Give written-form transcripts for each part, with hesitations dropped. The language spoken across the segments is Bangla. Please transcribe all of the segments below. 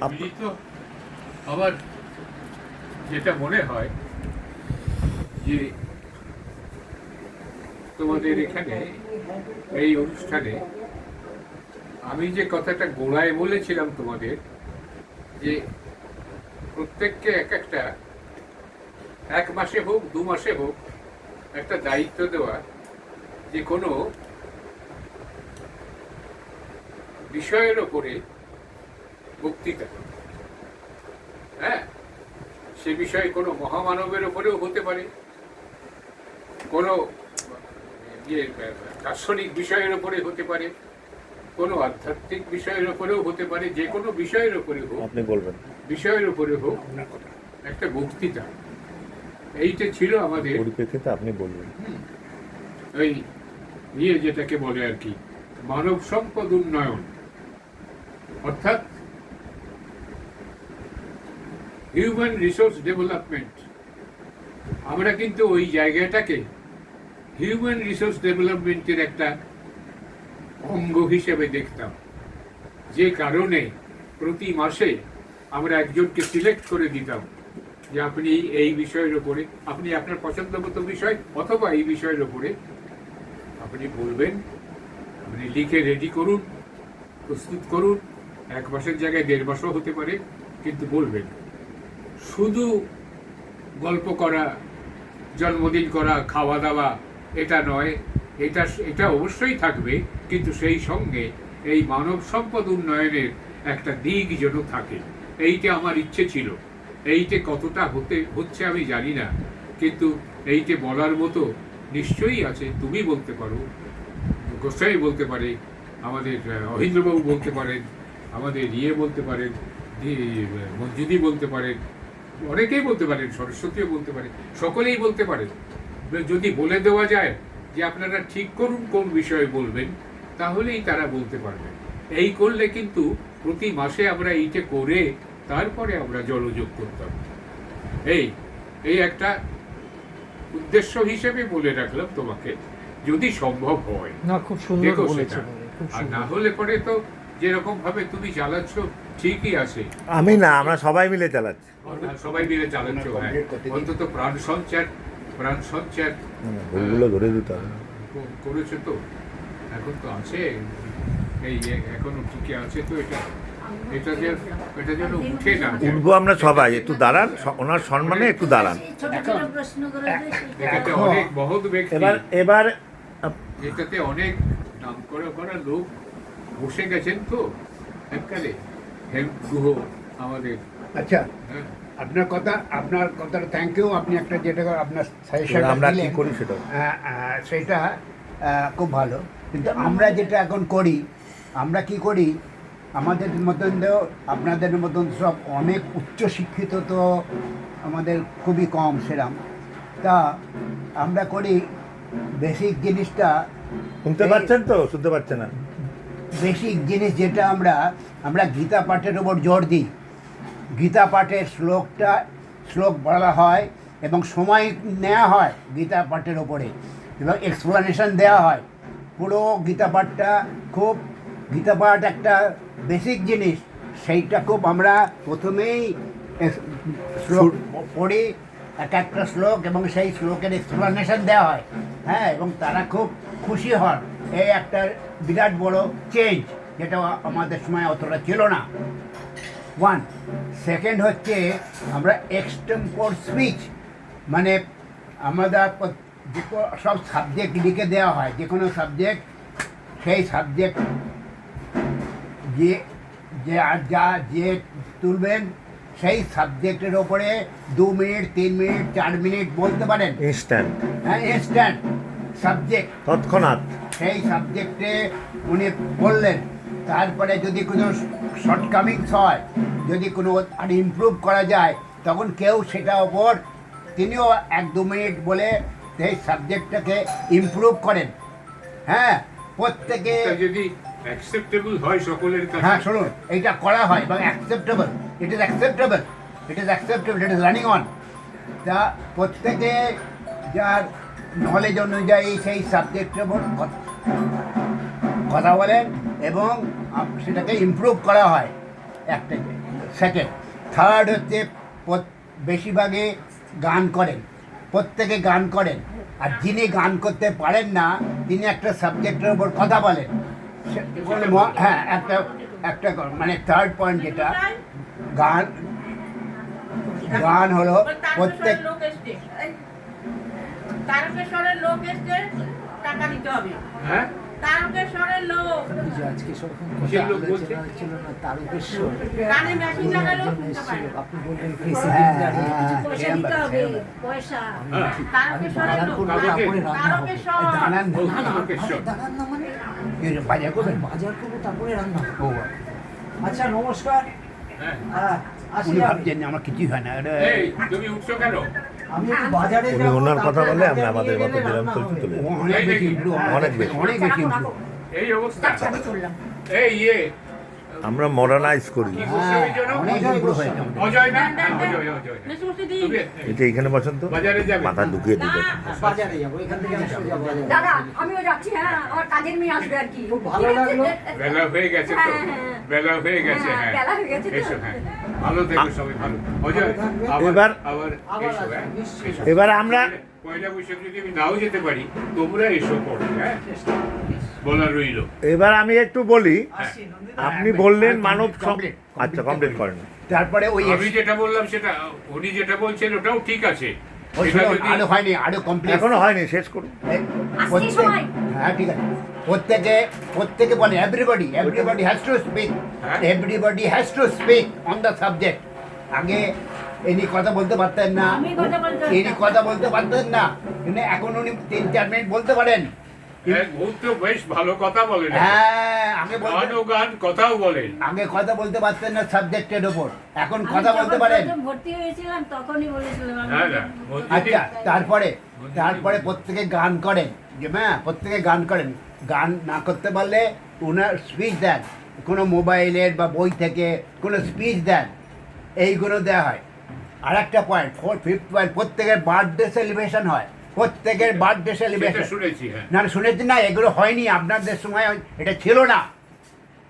এমনি তো আমার যেটা মনে হয় যে তোমাদের এখানে এই অনুষ্ঠানে আমি যে কথাটা গোড়ায় বলেছিলাম তোমাদের, যে প্রত্যেককে একটা 1 মাসে হোক 2 মাসে হোক একটা দায়িত্ব দেওয়া, যে কোনো বিষয়ের ওপরে বক্তৃতা। হ্যাঁ, সে বিষয়ে কোনো মহামানবের ওপরেও হতে পারে, কোনো দার্শনিক বিষয়ের ওপরে হতে পারে, কোনো আধ্যাত্মিক বিষয়ের ওপরেও হতে পারে, যে কোনো বিষয়ের ওপরে হোক, আপনি বলবেন, বিষয়ের ওপরে হোক একটা বক্তৃতা। এইটা ছিল আমাদের পরিপ্রেক্ষিতে আপনি বলবেন। ওই যেটাকে বলে আর কি মানব সম্পদ উন্নয়ন, অর্থাৎ হিউম্যান রিসোর্স ডেভেলপমেন্ট। আমরা কিন্তু ওই জায়গাটাকে হিউম্যান রিসোর্স ডেভেলপমেন্টের একটা অঙ্গ হিসেবে দেখতাম, যে কারণে প্রতি মাসে আমরা একজনকে সিলেক্ট করে দিতাম যে আপনি এই বিষয়ের ওপরে, আপনি আপনার পছন্দ মতো বিষয় অথবা এই বিষয়ের ওপরে আপনি বলবেন। আপনি লিখে রেডি করুন, প্রস্তুত করুন। 1 মাসের জায়গায় 1.5 মাসও হতে পারে, কিন্তু বলবেন। শুধু গল্প করা, জন্মদিন করা, খাওয়া দাওয়া এটা নয়, এটা অবশ্যই থাকবে, কিন্তু সেই সঙ্গে এই মানব সম্পদ উন্নয়নের একটা দিক যেন থাকে। এইটা আমার ইচ্ছে ছিল। এইটা কতটা হচ্ছে আমি জানি না, কিন্তু এইটা বলার মতো নিশ্চয়ই আছে। তুমি বলতে পারো, গোস্বামী বলতে পারে, আমাদের অহিন্দ্রবাবু বলতে পারেন, আমাদের বলতে পারেন, মঞ্জুদি বলতে পারেন, অনেকেই বলতে পারেন, সরস্বতীও বলতে পারেন, সকলেই বলতে পারেন। যদি বলে দেওয়া যায় যে আপনারা ঠিক করুন কোন বিষয়ে বলবেন, তাহলেই তারা বলতে পারবেন। এই করলে কিন্তু প্রতি মাসে আমরা এইটা করে তারপরে আমরা জলযোগ করতাম। এই একটা উদ্দেশ্য হিসেবে বলে রাখলাম তোমাকে, যদি সম্ভব হয়। না, খুব সুন্দর বলেছেন। আর না হলে পরে তো যেরকম ভাবে তুমি চালাচ্ছ ঠিকই আছে। আমি না, আমরা সবাই মিলে চালাচ্ছি। সবাই মিলে চালাচ্ছ, অন্তত প্রাণ সঞ্চার ভুলগুলো ধরে দিতে হবে। করেছে তো, এখন তো আছে, এই এখনো ঠিকই আছে। তো এটা যেন উঠে না। উঠবো আমরা সবাই, একটু দাঁড়ান, ওনার সম্মানে একটু দাঁড়ান। এটাতে অনেক বহুত ব্যক্তি, এবার এটাতে অনেক নাম করা লোক বসে গেছেন তো এককালে। গুহ আমাদের। আচ্ছা, আপনার কথাটা থ্যাংক ইউ। আপনি একটা যেটা আপনার সাজেশন আমরা কি করি সেটা খুব ভালো। কিন্তু আমরা যেটা এখন করি, আমরা কি করি, আমাদের মতন আপনাদের মতন সব অনেক উচ্চশিক্ষিত তো আমাদের খুবই কম সেরাম। তা আমরা করি বেসিক জিনিসটা। শুনতে পাচ্ছেন তো? শুনতে পাচ্ছেন না? বেসিক জিনিস যেটা আমরা গীতা পাঠের ওপর জোর দিই। গীতা পাঠের শ্লোক বলা হয় এবং সময় নেওয়া হয় গীতা পাঠের ওপরে, এবং এক্সপ্লানেশন দেওয়া হয় পুরো গীতা পাঠটা। গীতা পাঠ একটা বেসিক জিনিস, সেইটা খুব আমরা প্রথমেই শ্লোক পড়ি, একটা শ্লোক, এবং সেই শ্লোকের এক্সপ্লানেশন দেওয়া হয়। হ্যাঁ, এবং তারা খুব খুশি হন। এই একটা বিরাট বড় চেঞ্জ, যেটা আমাদের সময় অতটা ছিল না। 1 সেকেন্ড হচ্ছে আমরা এক্সটেম্পোর স্পিচ, মানে আমাদের সব সাবজেক্ট লিখে দেওয়া হয়, যে কোনো সাবজেক্ট, সেই সাবজেক্ট যে তুলবেন সেই সাবজেক্টের ওপরে 2 মিনিট 3 মিনিট 4 মিনিট বলতে পারেন। ইনস্ট্যান্ট। হ্যাঁ, ইনস্ট্যান্ট সাবজেক্ট, তৎক্ষণাৎ সেই সাবজেক্টে উনি বললেন। তারপরে যদি কোনো শর্টকামিংস হয়, যদি কোনো আর ইমপ্রুভ করা যায়, তখন কেউ সেটা ওপর তিনিও 1-2 মিনিট বলে সেই সাবজেক্টটাকে ইমপ্রুভ করেন। হ্যাঁ, প্রত্যেকে যদি অ্যাকসেপ্টেবল হয় সকলের কাছে। হ্যাঁ, শুনুন, এইটা করা হয় এবং acceptable, it is running on. তা প্রত্যেকে যার নলেজ অনুযায়ী সেই সাবজেক্টের উপর কথা বলেন এবং সেটাকে ইমপ্রুভ করা হয়। একটা সেকেন্ড। থার্ড হচ্ছে বেশিরভাগে গান করেন, প্রত্যেকে গান করেন, আর যিনি গান করতে পারেন না তিনি একটা সাবজেক্টের উপর কথা বলেন। হ্যাঁ, একটা একটা মানে থার্ড পয়েন্ট যেটা গান, গান হলো প্রত্যেক তারকেশ্বরের লোক এসছে, টাকা দিতে হবে। হ্যাঁ তারকেশ্বরের লোক আজকে সেরকম সে কথা লোক বলছে? আলোচনা হচ্ছিল না, তারকেশ্বর কানে মেশিন লাগালো শুনতে পায় না। আপনি বললেন হ্যাঁ, প্রেসিডেন্ট দাঁড়িয়ে হ্যাঁ, পয়সা দিতে হবে, পয়সা। হ্যাঁ। তারকেশ্বরের বাজার লোক করবো, কাগজে? তারপরে রান্না হবে। তারকেশ্বর জানান ও, না, তারকেশ্বর। দাঁড়ান না মানে বাজার করবেন। বাজার করবো তারপরে রান্না হবে। ও, আচ্ছা নমস্কার, হ্যাঁ। হ্যাঁ, আসি উনি আমি। ভাবছেন যে আমার কিছুই হয় না। এই তুমি উঠছো কেন? আমি একটু বাজারে উনি যাবো, ওনার কথা তারপরে বলে আমরা বাজার আমাদের নিয়ে মতো গেলে নিলাম রান্না চলতে হবে। চলে ও যাবে। অনেক বেশি improve, অনেক বেশি। অনেক বেশি improve। এই অবস্থা। আচ্ছা, আমি চললাম। এই ইয়ে আমরা মডার্নাইজ করি। কি হ্যাঁ, গোস্বামী যেন? অনেক improve হয়েছে আমাদের। অজয় না? হ্যাঁ, অজয়, অজয়। মেসুমসি দিন। তুমি এটা এইখানে বসেন তো, বাজারে যাবে? মাথা ঢুকিয়ে দিবে। বাজারে যাবো, এখান থেকে আমি সোজা বাজারে দাদা যাবো। আমিও যাচ্ছি, হ্যাঁ, আমার কাজের মেয়ে আসবে আর কি। খুব ভালো লাগলো। বেলা হয়ে গেছে তো, হ্যাঁ, হ্যাঁ। বেলা হয়ে গেছে। হ্যাঁ, হ্যাঁ বেলা হয়ে গেছে তো। এসো, হ্যাঁ ভালো থেকো সবাই, ভালো। অজয় ভালো থাকবে। আবার এবার- আবার আবার এসো, হ্যাঁ আসবে, নিশ্চয়ই। এসো। এবার আমরা পয়লা বৈশাখ যদি আমি নাও যেতে পারি তোমরা এসো পড়ে, হ্যাঁ বলা রইল। এবার আমি একটু বলি, আসি, নন্দিতা। আপনি বললেন মানব Complete, আচ্ছা কমপ্লিট করেন। তারপরে ওই আমি যেটা বললাম সেটা, উনি যেটা বলছেন ওটাও ঠিক আছে। ওই সেটা শুনুন, যদি আরো হয়নি, আরো কমপ্লিট। এখনো হয়নি, শেষ করুন। আসছি সময়। হ্যাঁ ঠিক আছে, প্রত্যেকে বলে এভরিবডি হ্যাজ টু স্পিক, হ্যাঁ। Everybody has to speak on the subject. আগে ইনি কথা বলতে পারতেন না, আমি কথা বলতে ইনি কথা বলতে পারতেন না, কিন্তু এখন উনি 3-4 মিনিট বলতে পারেন। এক মুহূর্ত বেশ ভালো কথা বলেন। হ্যাঁ, আগে গান বলতে ও গান কথাও বলেন। আগে কথা বলতে পারতেন না সাবজেক্টের ওপর, এখন আমি কথা বলতে যখন পারেন। প্রথম ভর্তি হয়েছিলাম তখনই বলেছিলাম আমি। হ্যাঁ না বলতে আচ্ছা, দিন। তারপরে প্রত্যেকে গান করেন, যে হ্যাঁ প্রত্যেকে গান করেন। গান না করতে পারলে ওনার স্পিচ দেন, কোনো মোবাইলের বা বই থেকে কোনো স্পিচ দেন, এইগুলো দেওয়া হয়। আর একটা পয়েন্ট, ফিফথ পয়েন্ট, প্রত্যেকের বার্থডে সেলিব্রেশন হয়, প্রত্যেকের বার্থডে সেটা সেলিব্রেশন। শুনেছি, হ্যাঁ না শুনেছি না, এগুলো হয়নি আপনাদের সময়, এটা ছিল না।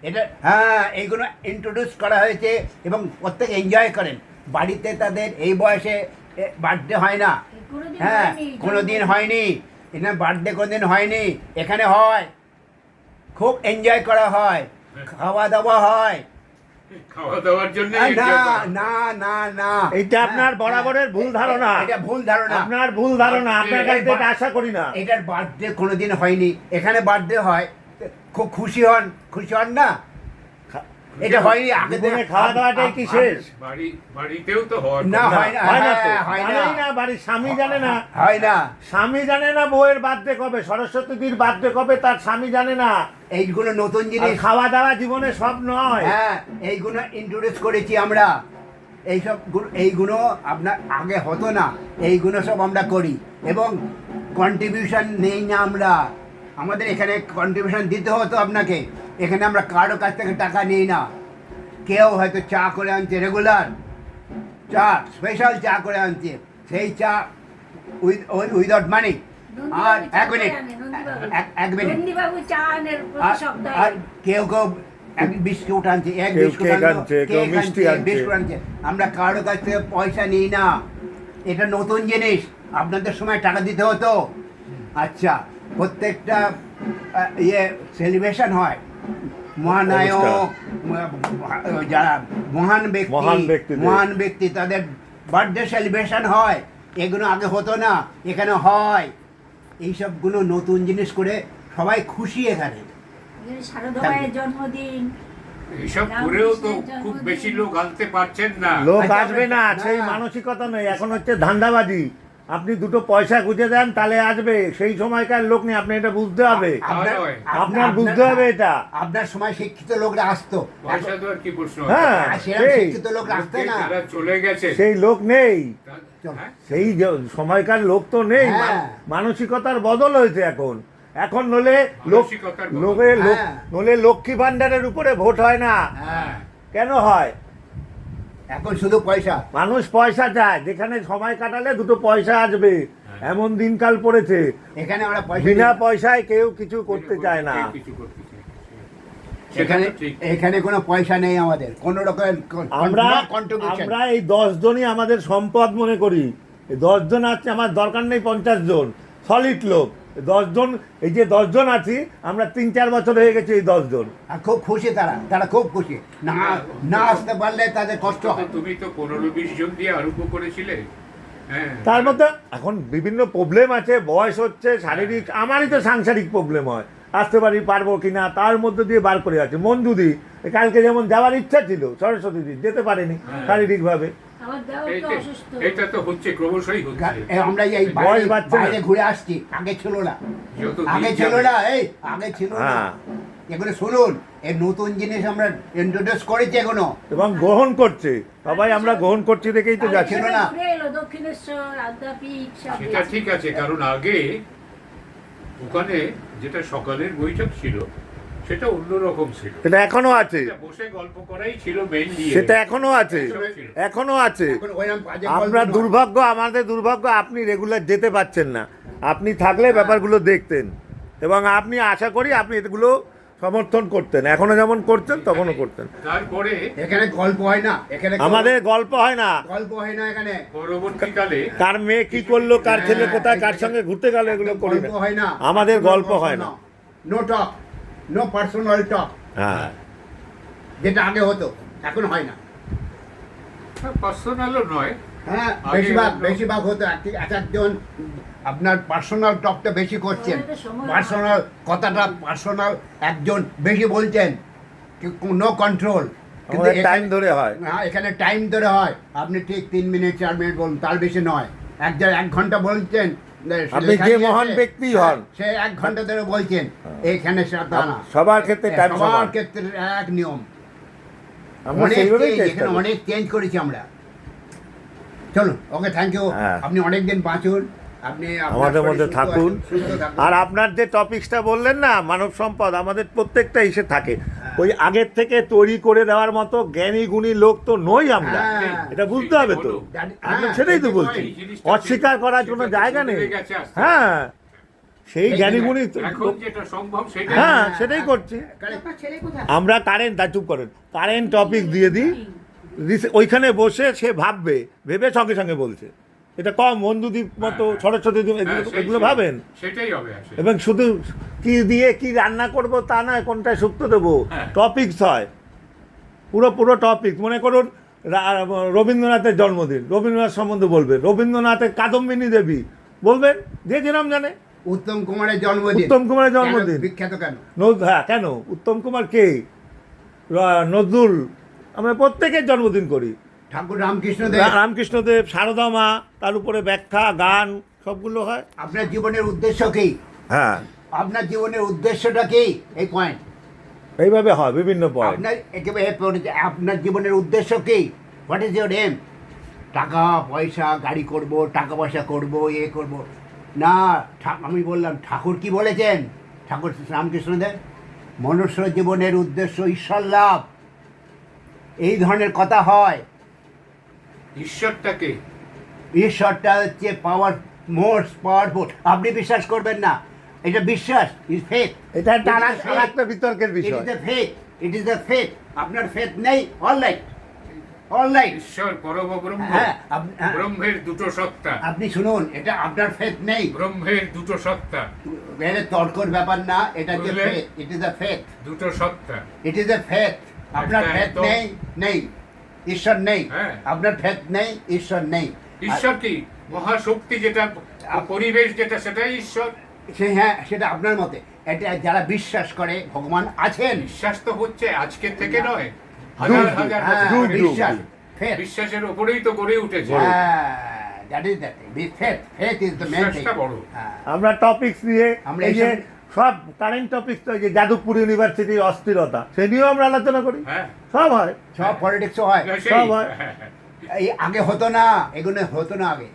এটা হ্যাঁ, এইগুলো ইন্ট্রোডিউস করা হয়েছে এবং প্রত্যেকে এনজয় করেন। বাড়িতে তাদের এই বয়সে বার্থডে হয় না, কোনোদিন হ্যাঁ হয়নি, কোনো দিন হয়নি, এখানে বার্থডে কোনো দিন হয়নি, এখানে হয়, খুব এনজয় করা হয়, খাওয়া দাওয়া হয়। খাওয়া দাওয়ার জন্য না না না না, এইটা আপনার বরাবরের ভুল ধারণা। এটা ভুল ধারণা। আপনার ভুল ধারণা, আপনার কাছ থেকে এটা আশা করি না। এটার বার্থডে কোনোদিন হয়নি, এখানে বার্থডে হয়, খুব খুশি হন না, এটা হয়নি আগে জীবনে খাওয়া দাওয়াটাই কি শেষ? বাড়িতেও তো হয় না, হয় না, হয় না তো, হ্যাঁ, হয় না। জানেই না, বাড়ির স্বামী জানে না, হয় না, স্বামী জানে না বউয়ের বার্থডে কবে, সরস্বতীর বার্থডে কবে তার স্বামী জানে না। এইগুলো নতুন আর জিনিস। খাওয়া দাওয়া জীবনে সব নয়। হ্যাঁ, এইগুলো ইন্ট্রোডিউস করেছি আমরা, এইগুলো আপনার আগে হতো না, এইগুলো সব আমরা করি এবং কন্ট্রিবিউশন নেই না আমরা, আমাদের এখানে কন্ট্রিবিউশন দিতে হতো আপনাকে, এখানে আমরা কারো কাছ থেকে টাকা নিই না। কেউ হয়তো চা করে আনছে রেগুলার, চা স্পেশাল চা করে আনছে, সেই চা উইদাউট মানি। আর নন্দীবাবু চা এক করে মিনিট, আনে, নন্দীবাবু। এক মিনিট, নন্দীবাবু চা আনের প্রতি আর সপ্তাহে। কেউ এক বিস্কুট আনছে, এক কেউ বিস্কুট কেক আনলো, আনছে, কেউ কেক মিষ্টি আনছে। বিস্কুট আনছে। আমরা কারোর কাছ থেকে পয়সা নিই না, এটা নতুন জিনিস, আপনাদের সময় টাকা দিতে হতো। আচ্ছা, প্রত্যেকটা সেলিব্রেশন হয়, মহানায়ক, যারা মহান মহান ব্যক্তি তাদের বার্থডে সেলিব্রেশন হয়, এগুলো আগে হতো না, এখানে হয়। এইসবগুলো নতুন জিনিস করে সবাই খুশি এখানে। শারদা মায়ের জন্মদিন, এসব করেও তো খুব বেশি লোক আনতে পারছেন না। লোক আচ্ছা, আসবে না, না। সেই মানসিকতা নেই, এখন হচ্ছে ধান্দাবাজি। আপনি দুটো পয়সা গুঁজে দেন তাহলে আসবে, সেই সময়কার লোক নেই, আপনি এটা বুঝতে হবে। আপনার বুঝতে হবে এটা। আপনার সময় শিক্ষিত লোকরা আসতো, পয়সা দেওয়ার কি প্রশ্ন? হ্যাঁ, আর সেরকম সেই শিক্ষিত লোক আসতে না। যারা চলে গেছে সেই লোক নেই, হ্যাঁ? সেই সময়কার লোক তো নেই। হ্যাঁ। মানসিকতার বদল হয়েছে এখন নলে লোক, মানসিকতার বদল। হ্যাঁ। নলে লক্ষ্মী ভান্ডারের উপরে ভোট হয় না। হ্যাঁ, কেন হয়? এখন শুধু পয়সা। মানুষ পয়সা চায়, যেখানে সময় কাটালে দুটো পয়সা আসবে, এমন দিনকাল পড়েছে। এখানে আমরা পয়সা বিনা দিই। পয়সায় কেউ কিছু করতে চায় না। কিছু করতে চায় না। সেটা এখানে তো ঠিক। এখানে কোনো পয়সা নেই আমাদের কোনো রকম আমরা কন্ট্রিবিউশন। আমরা এই 10 জনই আমাদের সম্পদ মনে করি। এই 10 জন আছে, আমার দরকার নেই 50 জন সলিড লোক। 10 জন, এই যে 10 জন আছি আমরা 3-4 বছর হয়ে গেছে এই 10 জন। আর খুব খুশি তারা খুব খুশি। না না আসতে পারলে তাদের কষ্ট তো হয়। তুমি তো 15-20 জন দিয়ে আরম্ভ করেছিলে। হ্যাঁ, তার মধ্যে এখন বিভিন্ন প্রবলেম আছে, বয়স হচ্ছে, শারীরিক, আমারই তো সাংসারিক প্রবলেম হয়, আসতে পারবো কিনা, তার মধ্যে দিয়ে বার করে আছে। মঞ্জুদি কালকে যেমন যাওয়ার ইচ্ছা ছিল সরস্বতী দিন, যেতে পারেনি শারীরিকভাবে। আমার দেওয়ার তো এইটা- অসুস্থ। এটা তো হচ্ছে, ক্রমশই হচ্ছে। আমরা এই বয়স বাড়ছে না। বাইরে ঘুরে আসছি, আগে ছিল না, যত আগে দিন ছিল যাবে- না, আগে ছিল না। হ্যাঁ। এগুলো শুনুন, এই নতুন জিনিস আমরা ইন্ট্রোডিউস করেছি এগুলো। এবং গ্রহণ করছে সবাই, আমরা গ্রহণ করছি দেখেই তো যাচ্ছি। ছিল না। ঘুরে এলো দক্ষিণেশ্বর, আদ্যাপীঠ সব সেটা ঠিক আছে, কারণ আগে ওখানে যেটা সকালের বৈঠক ছিল সেটা অন্যরকম ছিল। সেটা এখনো আছে, সেটা বসে গল্প করাই ছিল মেইনলি। সেটা এখনো আছে, এখনো আছে। এখন ওইরকম বাজে আমরা গল্প নয়। দুর্ভাগ্য, আমাদের দুর্ভাগ্য আপনি রেগুলার যেতে পারছেন না। আপনি থাকলে ব্যাপারগুলো দেখতেন এবং আপনি আশা করি আপনি এগুলো সমর্থন করতেন, এখনো যেমন করতেন তখনও করতেন। তারপরে এখানে গল্প হয় না, এখানে আমাদের গল্প হয় না, গল্প হয় না এখানে। পরবর্তীকালে কার মেয়ে কি করলো, কার ছেলে কোথায় কার সঙ্গে ঘুরতে গেল, এগুলো করি না। গল্প হয় না, আমাদের গল্প হয় না। নো টক, নো পার্সোনাল টক, হ্যাঁ, যেটা আগে হতো এখন হয় না। পার্সোনালও নয়, হ্যাঁ, আগে হতো। বেশিরভাগ হতো। এক একজন আপনার পার্সোনাল টকটা বেশি করছেন, আমাদের সময়- পার্সোনাল কথাটা পার্সোনাল একজন বেশি বলছেন, নো কন্ট্রোল। আমাদের টাইম ধরে হয়। হ্যাঁ, এখানে টাইম ধরে হয়। আপনি ঠিক 3 মিনিট 4 মিনিট বলুন, তার বেশি নয়। এক ঘন্টা বলছেন, আপনি লেখা যে দিয়েছে, মহান ব্যক্তি হন। সে 1 ঘন্টা ধরে বলছেন। এইখানে তা না, সবার ক্ষেত্রে টাইম সবার সমান। ক্ষেত্রে এক নিয়ম। আমরা অনেক সেইভাবেই change, চেষ্টা এখানে করি। অনেক চেঞ্জ করেছি আমরা। চলুন, ওকে, থ্যাংক ইউ। হ্যাঁ। আপনি অনেকদিন বাঁচুন, আপনি আপনার আমাদের শরীর মধ্যে সুস্থ থাকুন। আছেন, সুস্থ থাকুন। আর আপনার যে টপিকসটা বললেন না, মানব সম্পদ, আমাদের প্রত্যেকটা ইসে থাকে। ওই আগের থেকে তৈরি করে দেওয়ার মতো জ্ঞানী গুণী লোক তো নই আমরা, হ্যাঁ। এটা বুঝতে হবে তো। আমরা সেটাই তো বলছি, অস্বীকার করার কোনো জায়গা নেই। হ্যাঁ, সেই জ্ঞানী গুণী এখন যেটা সম্ভব সেটা হ্যাঁ, সেটাই করছি আমরা। কারেন্ট, চুপ করেন, কারেন্ট টপিক দিয়ে দিই, ওইখানে বসে সে ভাববে, ভেবে সঙ্গে সঙ্গে বলছে। এটা কম বন্ধুদীপ মতো, সরস্বতী দ্বীপ, হ্যাঁ, এগুলো ভাবেন। সেটাই হবে আসলে। এবং শুধু কি দিয়ে কি রান্না করব তা নয়, কোনটায় শুক্তো দেবো, হ্যাঁ। টপিকস হয়, পুরো টপিক। মনে করুন রবীন্দ্রনাথের জন্মদিন, রবীন্দ্রনাথ সম্বন্ধে বলবেন, রবীন্দ্রনাথের কাদম্বিনী দেবী বলবেন, যে যেরম জানে। উত্তম কুমারের জন্মদিন, উত্তম কুমারের জন্মদিন। কেন বিখ্যাত কেন? হ্যাঁ, কেন উত্তম কুমার কে, নজরুল, আমরা প্রত্যেকের জন্মদিন করি। ঠাকুর রামকৃষ্ণ দেব। রামকৃষ্ণদেব, সারদা মা, তার উপরে ব্যাখ্যা, গান, সবগুলো হয়। আপনার জীবনের উদ্দেশ্য কি? হ্যাঁ, আপনার জীবনের উদ্দেশ্যটা কি? এই পয়েন্ট এইভাবে হয় বিভিন্ন পয়েন্ট। আপনার একেবারে আপনার জীবনের উদ্দেশ্য কি? What is your aim? টাকা পয়সা, গাড়ি করব, টাকা পয়সা করব, করব না। আমি বললাম, ঠাকুর কি বলেছেন? ঠাকুর রামকৃষ্ণদেব, মনুষ্য জীবনের উদ্দেশ্য ঈশ্বর লাভ। এই ধরনের কথা হয়। ঈশ্বরটাকে ঈশ্বরটা হচ্ছে মোস্ট পাওয়ারফুল। আপনি বিশ্বাস করবেন না, এটা বিশ্বাস, ইজ ফেথ। এটা একটা আরেকটা বিতর্কের ইট বিষয়। Is the faith, it is the faith. আপনার ফেথ নেই, অলরাইট, অলরাইট। ঈশ্বর পরম ব্রহ্ম, হ্যাঁ, ব্রহ্মের দুটো সত্তা, আপনি শুনুন, এটা আপনার ফেথ নেই, ব্রহ্মের দুটো সত্তা, এর তর্কর ব্যাপার না। এটা যে বুঝলেন? Faith, it is the faith, দুটো সত্তা। It is the faith. আপনার একটা ফেথ একদম- নেই, নেই, ঈশ্বর নেই। হ্যাঁ। আপনার ফেথ নেই, ঈশ্বর নেই। ঈশ্বর কি মহাশক্তি, যেটা পরিবেশ, যেটা সেটাই ঈশ্বর। হ্যাঁ, সেটা আপনার মতে। এটা যারা বিশ্বাস করে ভগবান আছেন, বিশ্বাস তো হচ্ছে আজকের থেকে নয়, হাজার হাজার হ্যাঁ, বছর ধরে। বিশ্বাস, ফেথ। বিশ্বাসের উপরেই তো গড়ে উঠেছে। হ্যাঁ, that is that faith. Faith is the main thing. বিশ্বাসটা বড়। আমরা টপিকস নিয়ে, আমরা এই যে এইসব- সব কারেন্ট টপিকস, তো এই যে যাদবপুর ইউনিভার্সিটির অস্থিরতা, সে নিয়েও আমরা আলোচনা করি। হ্যাঁ, সব হয়। সব পলিটিক্সও হয়। সেই- সব হয়। এই আগে হতো না, এগুলো হতো না আগে।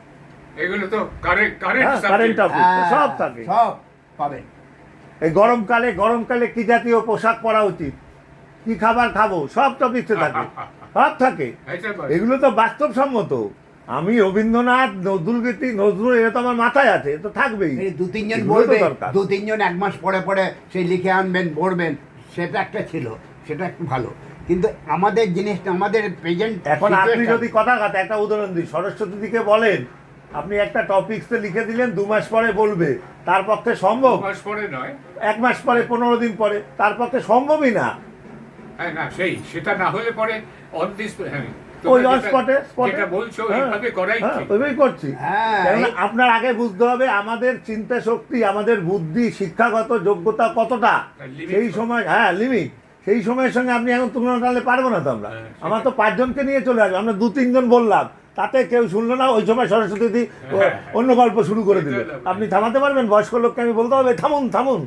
এগুলো তো কারেন্ট হ্যাঁ, কারেন্ট টপিক সব থাকে। সব পাবেন। এই গরমকালে কি জাতীয় পোশাক পরা উচিত, কি খাবার খাবো, সব টপিকসে থাকে, সব থাকে। এগুলো তো বাস্তবসম্মত। আমি রবীন্দ্রনাথ, নজরুল, এটা তো আমার মাথায় আছে, এ তো থাকবেই। এই 2-3 জন এগুলো তো বলবে, দরকার। 2-3 জন 1 মাস পরে পরে সেই লিখে আনবেন, পড়বেন, সেটা একটা ছিল। সেটা একটু ভালো, কিন্তু আমাদের জিনিসটা আমাদের প্রেজেন্ট এখন আপনি যদি কথা একটা উদাহরণ দিই, সরস্বতী দিকে বলেন, আপনি একটা টপিকসে লিখে দিলেন 2 মাস পরে বলবে, তার পক্ষে সম্ভব? 2 মাস পরে নয়। 1 মাস পরে, 15 দিন পরে, তার পক্ষে সম্ভবই না। হ্যাঁ, না সেটা না হলে পরে অন দিস, ওই স্পটে যেটা বলছো এইভাবে করাই ঠিক। ওইভাবেই করছি। হ্যাঁ, কেননা আপনার আগে বুঝতে হবে আমাদের চিন্তা শক্তি, আমাদের বুদ্ধি, শিক্ষাগত যোগ্যতা কতটা, limit সেই কত। সময়, হ্যাঁ লিমিট, সেই সময়ের সঙ্গে আপনি এখন তুলনা টানলে পারবো না তো আমরা। হ্যাঁ, সেটাই। আমার তো 5 জনকে নিয়ে চলে আসবে, আমরা 2-3 জন বললাম, তাতে কেউ শুনলো না, ওই সময় সরস্বতী দি হ্যাঁ। অন্য গল্প শুরু করে দিল। এটা হলো- আপনি থামাতে পারবেন? বয়স্ক লোককে আমি বলতে হবে থামুন থামুন?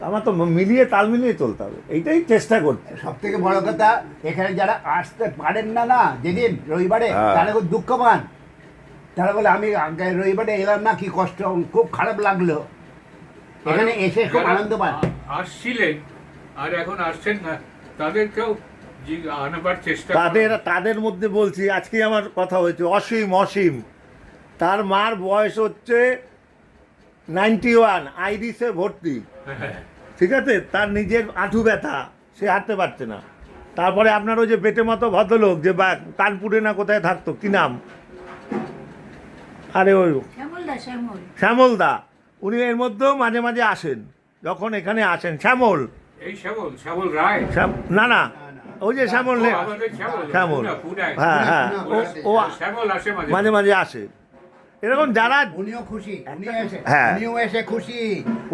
আমার তো মিলিয়ে তাল মিলিয়ে চলতে হবে, এইটাই চেষ্টা করছি। সব থেকে বড় কথা, এখানে যারা আসতে পারেন না না যেদিন রবিবারে, হ্যাঁ। তারা খুব দুঃখ পান। তারা বলে আমি আগে রবিবারে এলাম না, কি কষ্ট, খুব খারাপ লাগলো। এখানে এসে খুব যারা আনন্দ পান। আসছিলেন আর এখন আসছেন না, তাদেরকেও আনবার চেষ্টা করো। তাদের মধ্যে বলছি, আজকে আমার কথা হয়েছে অসীম, তার মার বয়স হচ্ছে 91, আইরিসে ভর্তি, হ্যাঁ, ঠিক আছে, তার নিজের আঁঠু ব্যথা, সে হাঁটতে পারছে না। তারপরে আপনার ওই যে বেটে মতো ভদ্রলোক যে বা কানপুরে না কোথায় থাকতো, কি নাম, আরে ওই শ্যামল শ্যামলদা, উনি এর মধ্যেও মাঝে মাঝে আসেন, যখন এখানে আসেন শ্যামল, এই শ্যামল রায়। না না, ওই যে শ্যামল ও, আমাদের শ্যামল, পুনায়। হ্যাঁ ও শ্যামল আসে মাঝে মাঝে আসে। এরকম যারা উনিও খুশি, হ্যাঁ। উনিও এসে খুশি,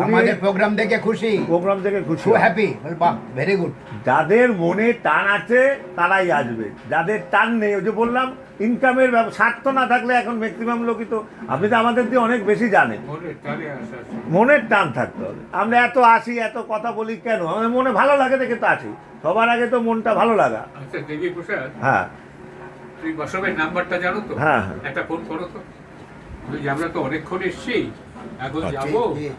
আমাদের প্রোগ্রাম দেখে খুশি, প্রোগ্রাম থেকে খুশি খুব হয়। হ্যাপি, বাহ ভেরি গুড। যাদের মনে টান আছে তারাই আসবে, যাদের টান নেই, ওই যে বললাম ইনকামের স্বার্থ না থাকলে, এখন ম্যাক্সিমাম লোকই তো, আপনি তো আমাদের দিয়ে অনেক বেশি জানেন, মনের টানে আসা আছে। মনের টান থাকতে হবে। আমরা এত আসি, এত কথা বলি কেন? আমাদের মনে ভালো লাগে দেখে তো আসি, সবার আগে তো মনটা ভালো লাগা। আচ্ছা দেবী প্রসাদ, হ্যাঁ তুই বসবের নাম্বারটা জানো তো? হ্যাঁ, হ্যাঁ। একটা ফোন করো তো। আমরা তো অনেকক্ষণ এসছি, এখন ঠিক, যাবো। ঠিক।